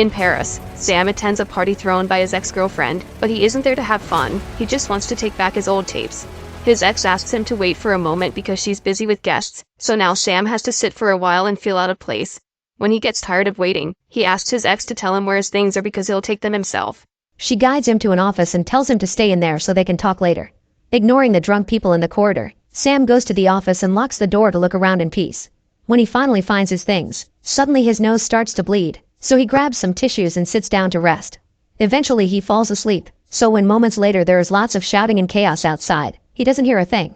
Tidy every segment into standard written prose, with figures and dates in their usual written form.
In Paris, Sam attends a party thrown by his ex-girlfriend, but he isn't there to have fun, he just wants to take back his old tapes. His ex asks him to wait for a moment because she's busy with guests, so now Sam has to sit for a while and feel out of place. When he gets tired of waiting, he asks his ex to tell him where his things are because he'll take them himself. She guides him to an office and tells him to stay in there so they can talk later. Ignoring the drunk people in the corridor, Sam goes to the office and locks the door to look around in peace. When he finally finds his things, suddenly his nose starts to bleed, so he grabs some tissues and sits down to rest. Eventually he falls asleep, so when moments later there is lots of shouting and chaos outside, he doesn't hear a thing.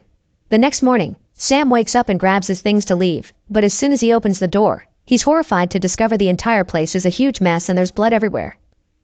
The next morning, Sam wakes up and grabs his things to leave, but as soon as he opens the door, he's horrified to discover the entire place is a huge mess and there's blood everywhere.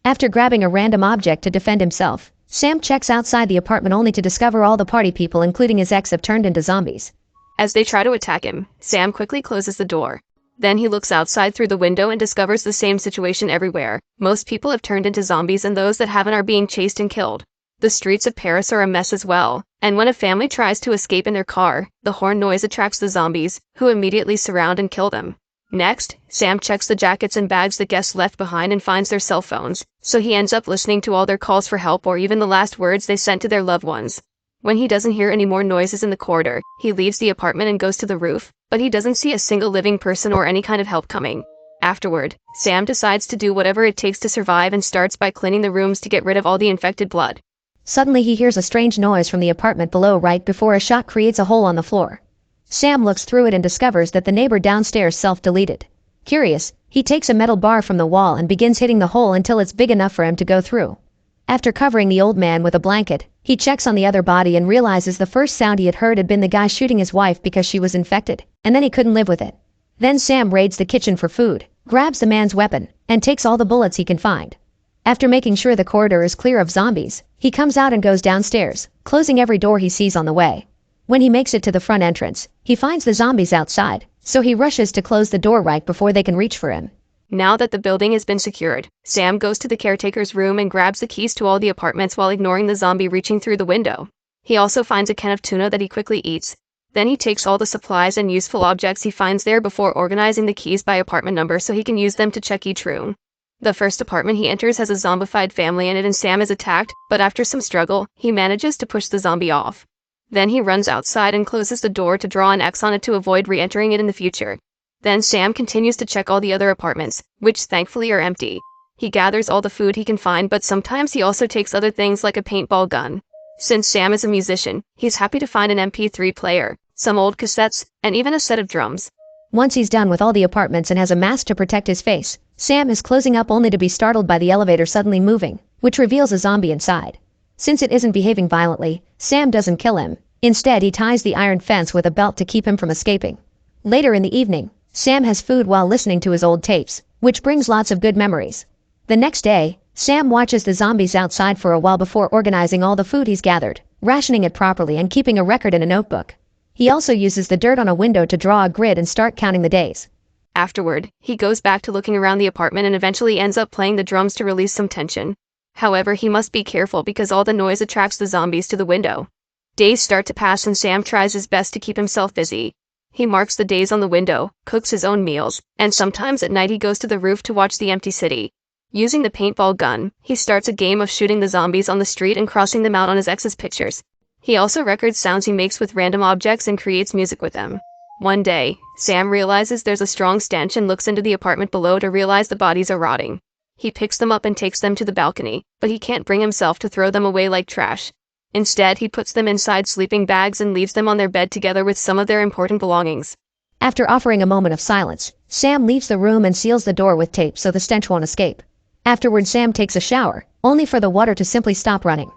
After grabbing a random object to defend himself, Sam checks outside the apartment only to discover all the party people including his ex have turned into zombies. As they try to attack him, Sam quickly closes the door. Then he looks outside through the window and discovers the same situation everywhere. Most people have turned into zombies and those that haven't are being chased and killed. The streets of Paris are a mess as well, and when a family tries to escape in their car, the horn noise attracts the zombies, who immediately surround and kill them. Next, Sam checks the jackets and bags the guests left behind and finds their cell phones, so he ends up listening to all their calls for help or even the last words they sent to their loved ones. When he doesn't hear any more noises in the corridor, he leaves the apartment and goes to the roof, but he doesn't see a single living person or any kind of help coming. Afterward, Sam decides to do whatever it takes to survive and starts by cleaning the rooms to get rid of all the infected blood. Suddenly he hears a strange noise from the apartment below right before a shot creates a hole on the floor. Sam looks through it and discovers that the neighbor downstairs self-deleted. Curious, he takes a metal bar from the wall and begins hitting the hole until it's big enough for him to go through. After covering the old man with a blanket, he checks on the other body and realizes the first sound he had heard had been the guy shooting his wife because she was infected, and then he couldn't live with it. Then Sam raids the kitchen for food, grabs the man's weapon, and takes all the bullets he can find. After making sure the corridor is clear of zombies, he comes out and goes downstairs, closing every door he sees on the way. When he makes it to the front entrance, he finds the zombies outside, so he rushes to close the door right before they can reach for him. Now that the building has been secured, Sam goes to the caretaker's room and grabs the keys to all the apartments while ignoring the zombie reaching through the window. He also finds a can of tuna that he quickly eats. Then he takes all the supplies and useful objects he finds there before organizing the keys by apartment number so he can use them to check each room. The first apartment he enters has a zombified family in it and Sam is attacked, but after some struggle, he manages to push the zombie off. Then he runs outside and closes the door to draw an X on it to avoid re-entering it in the future. Then Sam continues to check all the other apartments, which thankfully are empty. He gathers all the food he can find, but sometimes he also takes other things like a paintball gun. Since Sam is a musician, he's happy to find an MP3 player, some old cassettes, and even a set of drums. Once he's done with all the apartments and has a mask to protect his face, Sam is closing up only to be startled by the elevator suddenly moving, which reveals a zombie inside. Since it isn't behaving violently, Sam doesn't kill him. Instead, he ties the iron fence with a belt to keep him from escaping. Later in the evening, Sam has food while listening to his old tapes, which brings lots of good memories. The next day, Sam watches the zombies outside for a while before organizing all the food he's gathered, rationing it properly and keeping a record in a notebook. He also uses the dirt on a window to draw a grid and start counting the days. Afterward, he goes back to looking around the apartment and eventually ends up playing the drums to release some tension. However, he must be careful because all the noise attracts the zombies to the window. Days start to pass and Sam tries his best to keep himself busy. He marks the days on the window, cooks his own meals, and sometimes at night he goes to the roof to watch the empty city. Using the paintball gun, he starts a game of shooting the zombies on the street and crossing them out on his ex's pictures. He also records sounds he makes with random objects and creates music with them. One day, Sam realizes there's a strong stench and looks into the apartment below to realize the bodies are rotting. He picks them up and takes them to the balcony, but he can't bring himself to throw them away like trash. Instead, he puts them inside sleeping bags and leaves them on their bed together with some of their important belongings. After offering a moment of silence, Sam leaves the room and seals the door with tape so the stench won't escape. Afterward, Sam takes a shower, only for the water to simply stop running.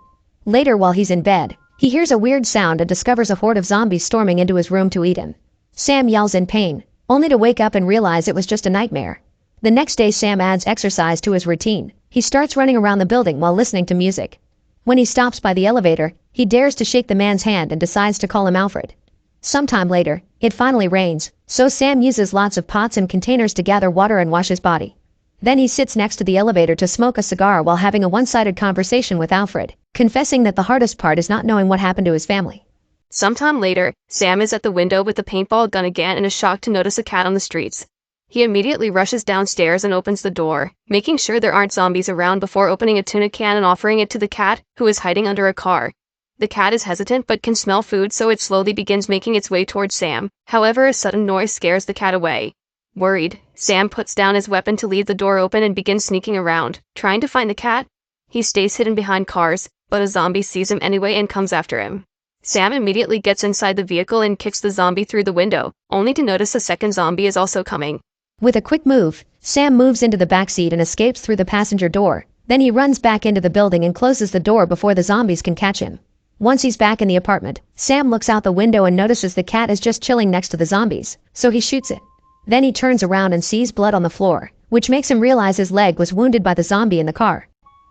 Later, while he's in bed, he hears a weird sound and discovers a horde of zombies storming into his room to eat him. Sam yells in pain, only to wake up and realize it was just a nightmare. The next day, Sam adds exercise to his routine. He starts running around the building while listening to music. When he stops by the elevator, he dares to shake the man's hand and decides to call him Alfred. Sometime later, it finally rains, so Sam uses lots of pots and containers to gather water and wash his body. Then he sits next to the elevator to smoke a cigar while having a one-sided conversation with Alfred, confessing that the hardest part is not knowing what happened to his family. Sometime later, Sam is at the window with the paintball gun again and is shocked to notice a cat on the streets. He immediately rushes downstairs and opens the door, making sure there aren't zombies around before opening a tuna can and offering it to the cat, who is hiding under a car. The cat is hesitant but can smell food, so it slowly begins making its way towards Sam. However, a sudden noise scares the cat away. Worried, Sam puts down his weapon to leave the door open and begins sneaking around, trying to find the cat. He stays hidden behind cars, but a zombie sees him anyway and comes after him. Sam immediately gets inside the vehicle and kicks the zombie through the window, only to notice a second zombie is also coming. With a quick move, Sam moves into the backseat and escapes through the passenger door. Then he runs back into the building and closes the door before the zombies can catch him. Once he's back in the apartment, Sam looks out the window and notices the cat is just chilling next to the zombies, so he shoots it. Then he turns around and sees blood on the floor, which makes him realize his leg was wounded by the zombie in the car.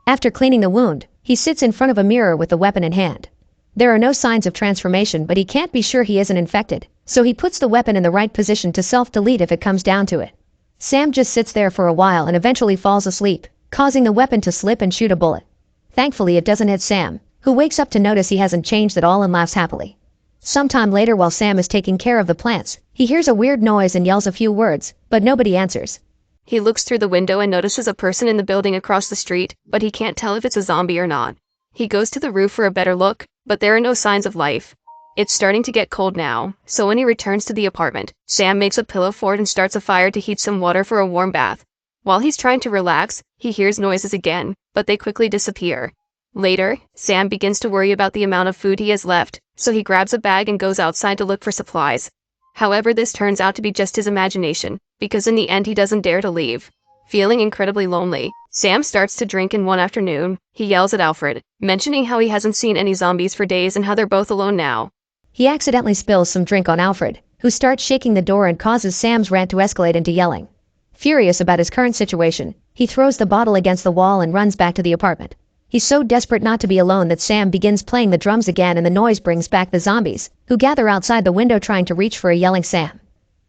After cleaning the wound, he sits in front of a mirror with the weapon in hand. There are no signs of transformation, but he can't be sure he isn't infected, so he puts the weapon in the right position to self-delete if it comes down to it. Sam just sits there for a while and eventually falls asleep, causing the weapon to slip and shoot a bullet. Thankfully it doesn't hit Sam, who wakes up to notice he hasn't changed at all and laughs happily. Sometime later, while Sam is taking care of the plants, he hears a weird noise and yells a few words, but nobody answers. He looks through the window and notices a person in the building across the street, but he can't tell if it's a zombie or not. He goes to the roof for a better look, but there are no signs of life. It's starting to get cold now, so when he returns to the apartment, Sam makes a pillow fort and starts a fire to heat some water for a warm bath. While he's trying to relax, he hears noises again, but they quickly disappear. Later, Sam begins to worry about the amount of food he has left, so he grabs a bag and goes outside to look for supplies. However, this turns out to be just his imagination, because in the end he doesn't dare to leave. Feeling incredibly lonely, Sam starts to drink, and one afternoon, he yells at Alfred, mentioning how he hasn't seen any zombies for days and how they're both alone now. He accidentally spills some drink on Alfred, who starts shaking the door and causes Sam's rant to escalate into yelling. Furious about his current situation, he throws the bottle against the wall and runs back to the apartment. He's so desperate not to be alone that Sam begins playing the drums again, and the noise brings back the zombies, who gather outside the window trying to reach for a yelling Sam.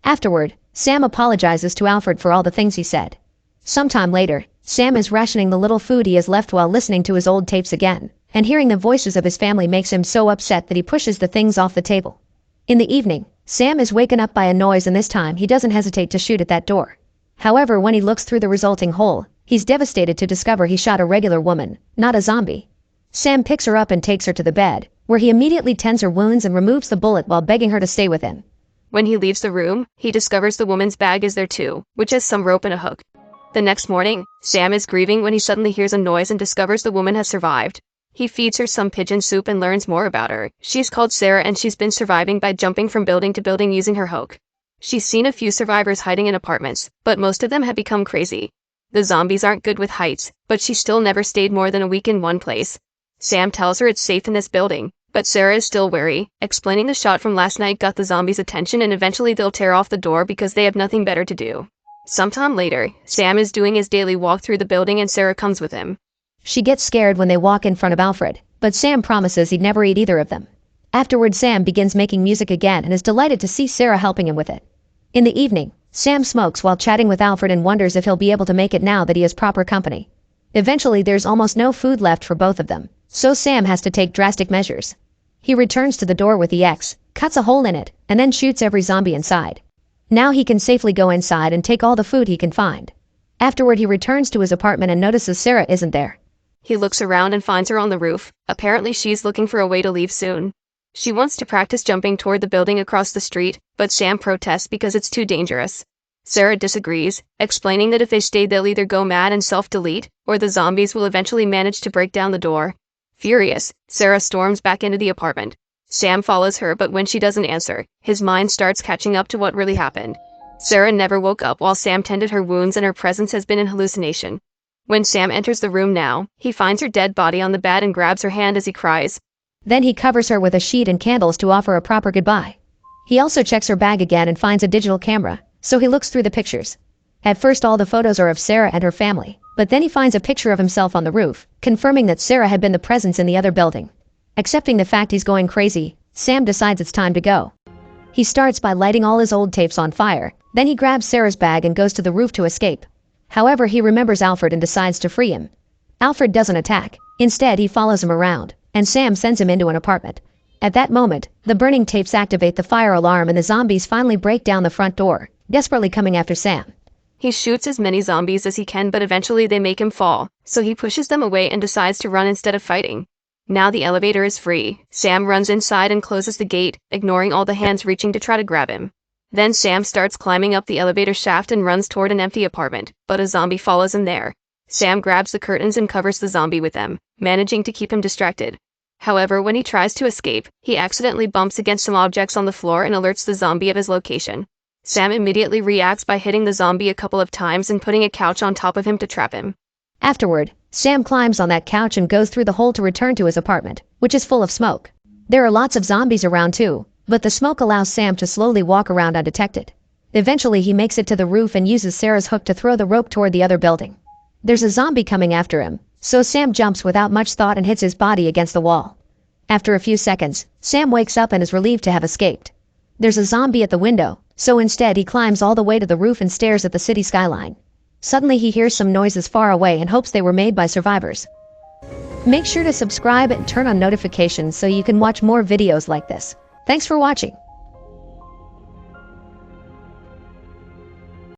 Afterward, Sam apologizes to Alfred for all the things he said. Sometime later, Sam is rationing the little food he has left while listening to his old tapes again, and hearing the voices of his family makes him so upset that he pushes the things off the table. In the evening, Sam is waken up by a noise, and this time he doesn't hesitate to shoot at that door. However, when he looks through the resulting hole, he's devastated to discover he shot a regular woman, not a zombie. Sam picks her up and takes her to the bed, where he immediately tends her wounds and removes the bullet while begging her to stay with him. When he leaves the room, he discovers the woman's bag is there too, which has some rope and a hook. The next morning, Sam is grieving when he suddenly hears a noise and discovers the woman has survived. He feeds her some pigeon soup and learns more about her. She's called Sarah, and she's been surviving by jumping from building to building using her hook. She's seen a few survivors hiding in apartments, but most of them have become crazy. The zombies aren't good with heights, but she still never stayed more than a week in one place. Sam tells her it's safe in this building, but Sarah is still wary, explaining the shot from last night got the zombies' attention and eventually they'll tear off the door because they have nothing better to do. Sometime later, Sam is doing his daily walk through the building and Sarah comes with him. She gets scared when they walk in front of Alfred, but Sam promises he'd never eat either of them. Afterward, Sam begins making music again and is delighted to see Sarah helping him with it. In the evening, Sam smokes while chatting with Alfred and wonders if he'll be able to make it now that he has proper company. Eventually, there's almost no food left for both of them, so Sam has to take drastic measures. He returns to the door with the axe, cuts a hole in it, and then shoots every zombie inside. Now he can safely go inside and take all the food he can find. Afterward, he returns to his apartment and notices Sarah isn't there. He looks around and finds her on the roof. Apparently she's looking for a way to leave soon. She wants to practice jumping toward the building across the street, but Sam protests because it's too dangerous. Sarah disagrees, explaining that if they stay they'll either go mad and self-delete, or the zombies will eventually manage to break down the door. Furious, Sarah storms back into the apartment. Sam follows her, but when she doesn't answer, his mind starts catching up to what really happened. Sarah never woke up while Sam tended her wounds, and her presence has been an hallucination. When Sam enters the room now, he finds her dead body on the bed and grabs her hand as he cries. Then he covers her with a sheet and candles to offer a proper goodbye. He also checks her bag again and finds a digital camera, so he looks through the pictures. At first, all the photos are of Sarah and her family, but then he finds a picture of himself on the roof, confirming that Sarah had been the presence in the other building. Accepting the fact he's going crazy, Sam decides it's time to go. He starts by lighting all his old tapes on fire, then he grabs Sarah's bag and goes to the roof to escape. However, he remembers Alfred and decides to free him. Alfred doesn't attack. Instead, he follows him around, and Sam sends him into an apartment. At that moment, the burning tapes activate the fire alarm and the zombies finally break down the front door, desperately coming after Sam. He shoots as many zombies as he can, but eventually they make him fall, so he pushes them away and decides to run instead of fighting. Now the elevator is free. Sam runs inside and closes the gate, ignoring all the hands reaching to try to grab him. Then Sam starts climbing up the elevator shaft and runs toward an empty apartment, but a zombie follows him there. Sam grabs the curtains and covers the zombie with them, managing to keep him distracted. However, when he tries to escape, he accidentally bumps against some objects on the floor and alerts the zombie of his location. Sam immediately reacts by hitting the zombie a couple of times and putting a couch on top of him to trap him. Afterward, Sam climbs on that couch and goes through the hole to return to his apartment, which is full of smoke. There are lots of zombies around too, but the smoke allows Sam to slowly walk around undetected. Eventually he makes it to the roof and uses Sarah's hook to throw the rope toward the other building. There's a zombie coming after him, so Sam jumps without much thought and hits his body against the wall. After a few seconds, Sam wakes up and is relieved to have escaped. There's a zombie at the window, so instead he climbs all the way to the roof and stares at the city skyline. Suddenly he hears some noises far away and hopes they were made by survivors. Make sure to subscribe and turn on notifications so you can watch more videos like this. Thanks for watching.